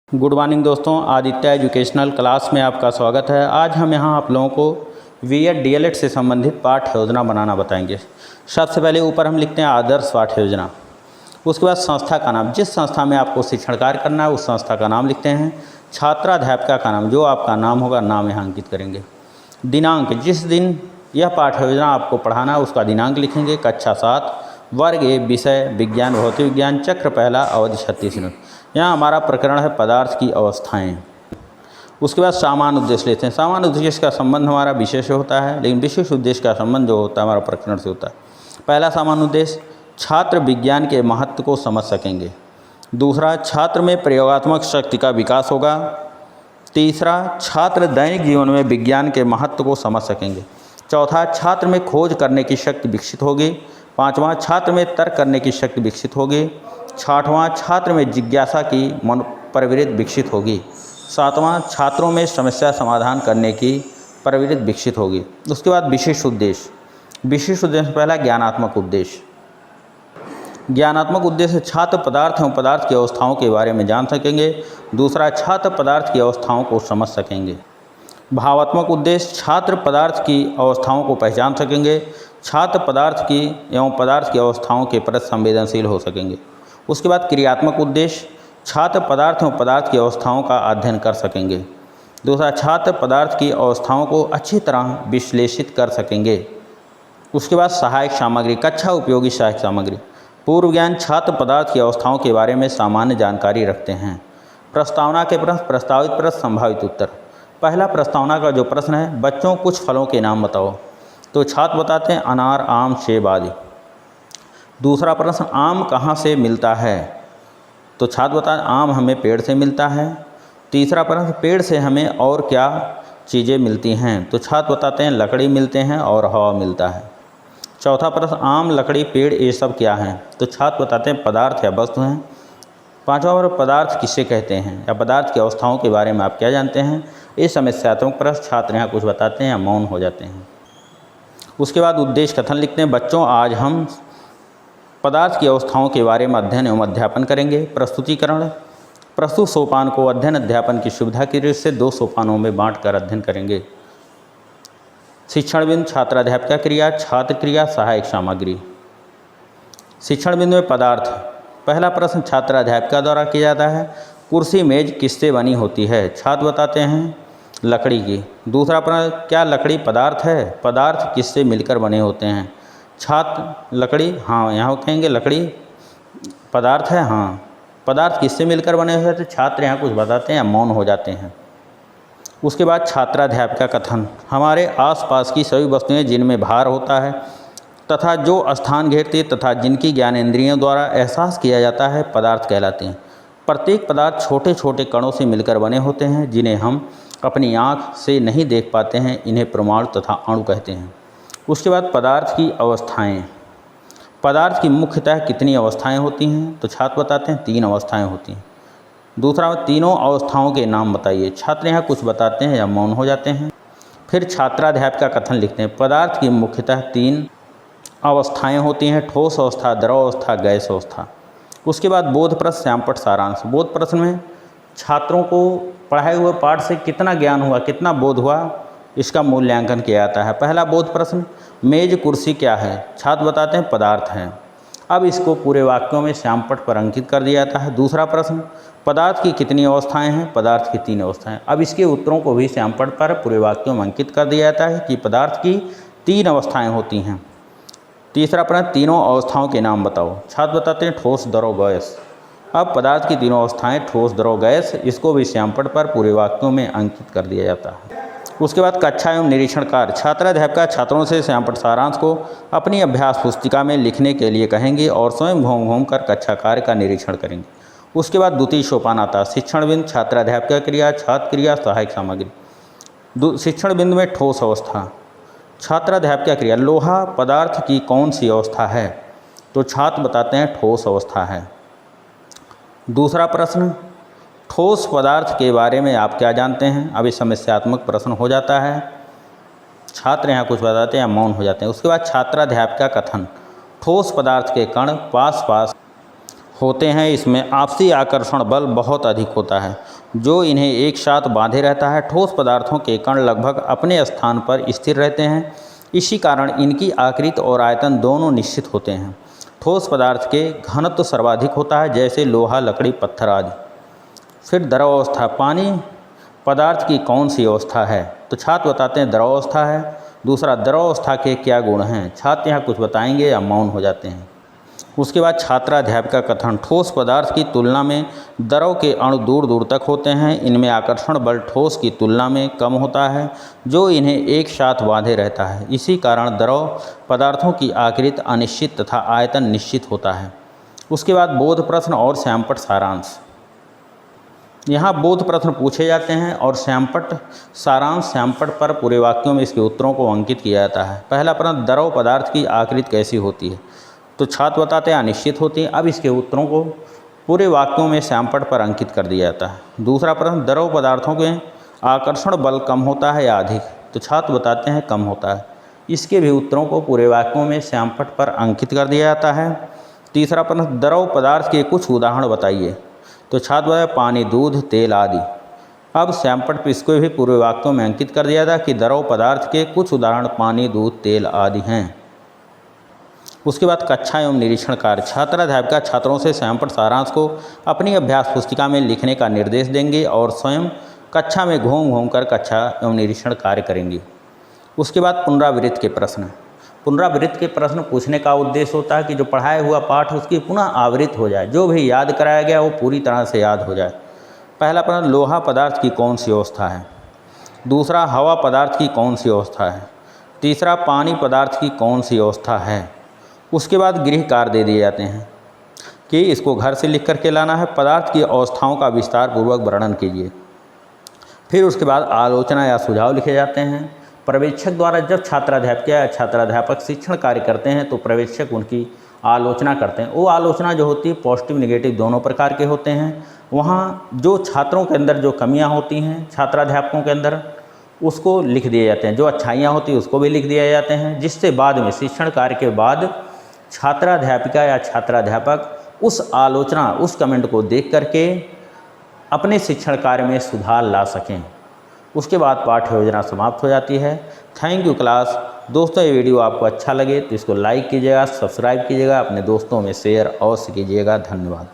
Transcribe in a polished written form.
Good morning दोस्तों, Aditya educational class में आपका स्वागत है। आज हम यहाँ आप लोगों को बीएड डीएलएड से संबंधित पाठ्य योजना बनाना बताएंगे। सबसे पहले ऊपर हम लिखते हैं आदर्श पाठ्य योजना। उसके बाद संस्था का नाम, जिस संस्था में आपको शिक्षण कार्य करना है उस संस्था का नाम लिखते हैं। छात्राध्यापिका का नाम, जो आपका नाम होगा नाम यहाँ अंकित करेंगे। दिनांक, जिस दिन यह पाठ्य योजना आपको पढ़ाना है उसका दिनांक लिखेंगे। कक्षा 7, वर्ग ए, विषय विज्ञान भौतिक विज्ञान, चक्र पहला, अवधि 36 मिनट। यहाँ हमारा प्रकरण है पदार्थ की अवस्थाएं। उसके बाद सामान्य उद्देश्य लेते हैं। सामान्य उद्देश्य का संबंध हमारा विषय से होता है, लेकिन विशेष उद्देश्य का संबंध जो होता है हमारा प्रकरण से होता है। पहला सामान्य उद्देश्य, छात्र विज्ञान के महत्व को समझ सकेंगे। दूसरा, छात्र में प्रयोगात्मक शक्ति का विकास होगा। तीसरा, छात्र दैनिक जीवन में विज्ञान के महत्व को समझ सकेंगे। चौथा, छात्र में खोज करने की शक्ति विकसित होगी। पाँचवां, छात्र में तर्क करने की शक्ति विकसित होगी। छठवां, छात्र में जिज्ञासा की मन प्रवृत्ति विकसित होगी। सातवां, छात्रों में समस्या समाधान करने की प्रवृत्ति विकसित होगी। उसके बाद विशिष्ट उद्देश्य। विशिष्ट उद्देश्य पहला ज्ञानात्मक उद्देश्य। ज्ञानात्मक उद्देश्य, छात्र पदार्थ एवं पदार्थ की अवस्थाओं के बारे में जान सकेंगे। दूसरा, छात्र पदार्थ की अवस्थाओं को समझ सकेंगे। भावात्मक उद्देश्य, छात्र पदार्थ की अवस्थाओं को पहचान सकेंगे। छात्र पदार्थ की एवं पदार्थ की अवस्थाओं के प्रति संवेदनशील हो सकेंगे। उसके बाद क्रियात्मक उद्देश्य, छात्र पदार्थ एवं पदार्थ की अवस्थाओं का अध्ययन कर सकेंगे। दूसरा, छात्र पदार्थ की अवस्थाओं को अच्छी तरह विश्लेषित कर सकेंगे। उसके बाद सहायक सामग्री, कक्षा उपयोगी सहायक सामग्री। पूर्व ज्ञान, छात्र पदार्थ की अवस्थाओं के बारे में सामान्य जानकारी रखते हैं। प्रस्तावना के प्रश्न, प्रस्तावित प्रश्न, संभावित उत्तर। पहला प्रस्तावना का जो प्रश्न है, बच्चों कुछ फलों के नाम बताओ। तो छात्र बताते हैं अनार, आम, सेब आदि। दूसरा प्रश्न, आम कहाँ से मिलता है। तो छात्र बताते हैं आम हमें पेड़ से मिलता है। तीसरा प्रश्न, पेड़ से हमें और क्या चीज़ें मिलती हैं। तो छात्र बताते हैं लकड़ी मिलते हैं और हवा मिलता है। चौथा प्रश्न, आम, लकड़ी, पेड़ ये सब क्या हैं। तो छात्र बताते हैं पदार्थ या वस्तु हैं। पांचवा प्रश्न, पदार्थ किसे कहते हैं या पदार्थ की अवस्थाओं के बारे में आप क्या जानते हैं। ये समस्यात्मक प्रश्न, छात्र यहाँ कुछ बताते हैं या मौन हो जाते हैं। उसके बाद उद्देश्य कथन लिखते हैं। बच्चों, आज हम पदार्थ की अवस्थाओं के बारे में अध्ययन एवं अध्यापन करेंगे। प्रस्तुतिकरण, प्रस्तुत सोपान को अध्ययन अध्यापन की सुविधा की दृष्टि से 2 सोपानों में बांटकर अध्ययन करेंगे। शिक्षण बिंदु, छात्राध्यापिका क्रिया, छात्र क्रिया, सहायक सामग्री। शिक्षण बिंदु में पदार्थ, पहला प्रश्न छात्राध्यापिका द्वारा किया जाता है। कुर्सी मेज किससे बनी होती है। छात्र बताते हैं लकड़ी की। दूसरा प्रश्न, क्या लकड़ी पदार्थ है। पदार्थ किससे मिलकर बने होते हैं। छात्र लकड़ी, हाँ यहाँ कहेंगे लकड़ी पदार्थ है। हाँ, पदार्थ किससे मिलकर बने हुए थे। छात्र यहाँ कुछ बताते हैं या मौन हो जाते हैं। उसके बाद छात्राध्यापिका कथन, हमारे आसपास की सभी वस्तुएं जिनमें भार होता है तथा जो स्थान घेरती तथा जिनकी ज्ञानेंद्रियों द्वारा एहसास किया जाता है पदार्थ कहलाते हैं। प्रत्येक पदार्थ छोटे छोटे कणों से मिलकर बने होते हैं जिन्हें हम अपनी आँख से नहीं देख पाते हैं। इन्हें परमाणु तथा अणु कहते हैं। उसके बाद पदार्थ की अवस्थाएं। पदार्थ की मुख्यतः कितनी अवस्थाएं होती हैं। तो छात्र बताते हैं 3 अवस्थाएं होती हैं। दूसरा, तीनों अवस्थाओं के नाम बताइए। छात्र यहाँ कुछ बताते हैं या मौन हो जाते हैं। फिर छात्राध्यापिका कथन लिखते हैं। पदार्थ की मुख्यतः 3 अवस्थाएं होती हैं, ठोस अवस्था, द्रव अवस्था, गैस अवस्था। उसके बाद बोध प्रश्न, श्यामपट्ट सारांश। बोध प्रश्न में छात्रों को पढ़ाए हुए पाठ से कितना ज्ञान हुआ, कितना बोध हुआ, इसका मूल्यांकन किया जाता है। पहला बोध प्रश्न, मेज कुर्सी क्या है। छात्र बताते हैं पदार्थ हैं। अब इसको पूरे वाक्यों में श्यामपट्ट पर अंकित कर दिया जाता है। दूसरा प्रश्न, पदार्थ की कितनी अवस्थाएं हैं। पदार्थ की 3 अवस्थाएं। अब इसके उत्तरों को भी श्यामपट्ट पर पूरे वाक्यों में अंकित कर दिया जाता है कि पदार्थ की 3 अवस्थाएं होती हैं। तीसरा प्रश्न, तीनों अवस्थाओं के नाम बताओ। छात्र बताते हैं ठोस, द्रव, गैस। अब पदार्थ की 3 अवस्थाएं ठोस, द्रव, गैस, इसको भी श्यामपट्ट पर पूरे वाक्यों में अंकित कर दिया जाता है। उसके बाद कक्षा एवं निरीक्षण कार्य। छात्राध्यापिका छात्रों से श्यामपट्ट सारांश को अपनी अभ्यास पुस्तिका में लिखने के लिए कहेंगे और स्वयं घूम घूम कर कक्षा कार्य का निरीक्षण करेंगे। उसके बाद द्वितीय सोपान आता है। शिक्षण बिंदु, छात्राध्यापिका क्रिया, छात्र क्रिया, सहायक सामग्री। शिक्षण बिंदु में ठोस अवस्था। छात्राध्यापिका क्रिया, लोहा पदार्थ की कौन सी अवस्था है। तो छात्र बताते हैं ठोस अवस्था है। दूसरा प्रश्न, ठोस पदार्थ के बारे में आप क्या जानते हैं। अब ये समस्यात्मक प्रश्न हो जाता है। छात्र यहाँ कुछ बताते हैं या मौन हो जाते हैं। उसके बाद छात्राध्यापिका कथन, ठोस पदार्थ के कण पास पास होते हैं, इसमें आपसी आकर्षण बल बहुत अधिक होता है जो इन्हें एक साथ बांधे रहता है। ठोस पदार्थों के कण लगभग अपने स्थान पर स्थिर रहते हैं, इसी कारण इनकी आकृति और आयतन दोनों निश्चित होते हैं। ठोस पदार्थ के घनत्व सर्वाधिक होता है, जैसे लोहा, लकड़ी, पत्थर आदि। फिर द्रव अवस्था, पानी पदार्थ की कौन सी अवस्था है? तो छात्र बताते हैं द्रव अवस्था है। दूसरा, द्रव अवस्था के क्या गुण हैं? छात्र यहाँ कुछ बताएंगे या मौन हो जाते हैं। उसके बाद छात्राध्यापिका कथन, ठोस पदार्थ की तुलना में द्रव के अणु दूर दूर तक होते हैं, इनमें आकर्षण बल ठोस की तुलना में कम होता है जो इन्हें एक साथ बांधे रहता है। इसी कारण द्रव पदार्थों की आकृति अनिश्चित तथा आयतन निश्चित होता है। उसके बाद बोध प्रश्न और श्यामपट्ट सारांश। यहाँ बोध प्रश्न पूछे जाते हैं और श्यामपट्ट सारांश श्यामपट्ट पर पूरे वाक्यों में इसके उत्तरों को अंकित किया जाता है। पहला प्रश्न, द्रव पदार्थ की आकृति कैसी होती है? तो छात्र बताते हैं अनिश्चित होती है। अब इसके उत्तरों को पूरे वाक्यों में श्यामपट्ट पर अंकित कर दिया जाता है। दूसरा प्रश्न, द्रव पदार्थों के आकर्षण बल कम होता है या अधिक? तो छात्र बताते हैं कम होता है। इसके भी उत्तरों को पूरे वाक्यों में श्यामपट्ट पर अंकित कर दिया जाता है। तीसरा प्रश्न, द्रव पदार्थ के कुछ उदाहरण बताइए। तो छात्र बताए पानी, दूध, तेल आदि। अब श्यामपट्ट पर इसको भी पूरे वाक्यों में अंकित कर दिया था कि द्रव पदार्थ के कुछ उदाहरण पानी, दूध, तेल आदि हैं। उसके बाद कक्षा एवं निरीक्षण कार्य, छात्राध्यापिका छात्रों से श्यामपट्ट सारांश को अपनी अभ्यास पुस्तिका में लिखने का निर्देश देंगे और स्वयं कक्षा में घूम घूम कर कक्षा एवं निरीक्षण कार्य करेंगी। उसके बाद पुनरावृत्ति के प्रश्न। पुनरावृत्ति के प्रश्न पूछने का उद्देश्य होता है कि जो पढ़ाया हुआ पाठ उसकी पुनः आवृत्ति हो जाए, जो भी याद कराया गया वो पूरी तरह से याद हो जाए। पहला प्रश्न, लोहा पदार्थ की कौन सी अवस्था है? दूसरा, हवा पदार्थ की कौन सी अवस्था है? तीसरा, पानी पदार्थ की कौन सी अवस्था है? उसके बाद गृह कार्य दे दिए जाते हैं कि इसको घर से लिख करके लाना है। पदार्थ की अवस्थाओं का विस्तार पूर्वक वर्णन कीजिए। फिर उसके बाद आलोचना या सुझाव लिखे जाते हैं। पर्यवेक्षक द्वारा जब छात्राध्यापिका या छात्राध्यापक शिक्षण कार्य करते हैं तो पर्यवेक्षक उनकी आलोचना करते हैं। वो आलोचना जो होती है पॉजिटिव निगेटिव दोनों प्रकार के होते हैं। वहाँ जो छात्रों के अंदर जो कमियाँ होती हैं छात्राध्यापकों के अंदर उसको लिख दिए जाते हैं, जो अच्छाइयाँ होती हैं उसको भी लिख दिए जाते हैं, जिससे बाद में शिक्षण कार्य के बाद छात्राध्यापिका या छात्राध्यापक उस आलोचना उस कमेंट को देख करके अपने शिक्षण कार्य में सुधार ला सकें। उसके बाद पाठ्य योजना समाप्त हो जाती है। Thank you class. दोस्तों ये वीडियो आपको अच्छा लगे तो इसको लाइक कीजिएगा, सब्सक्राइब कीजिएगा, अपने दोस्तों में शेयर अवश्य कीजिएगा। धन्यवाद।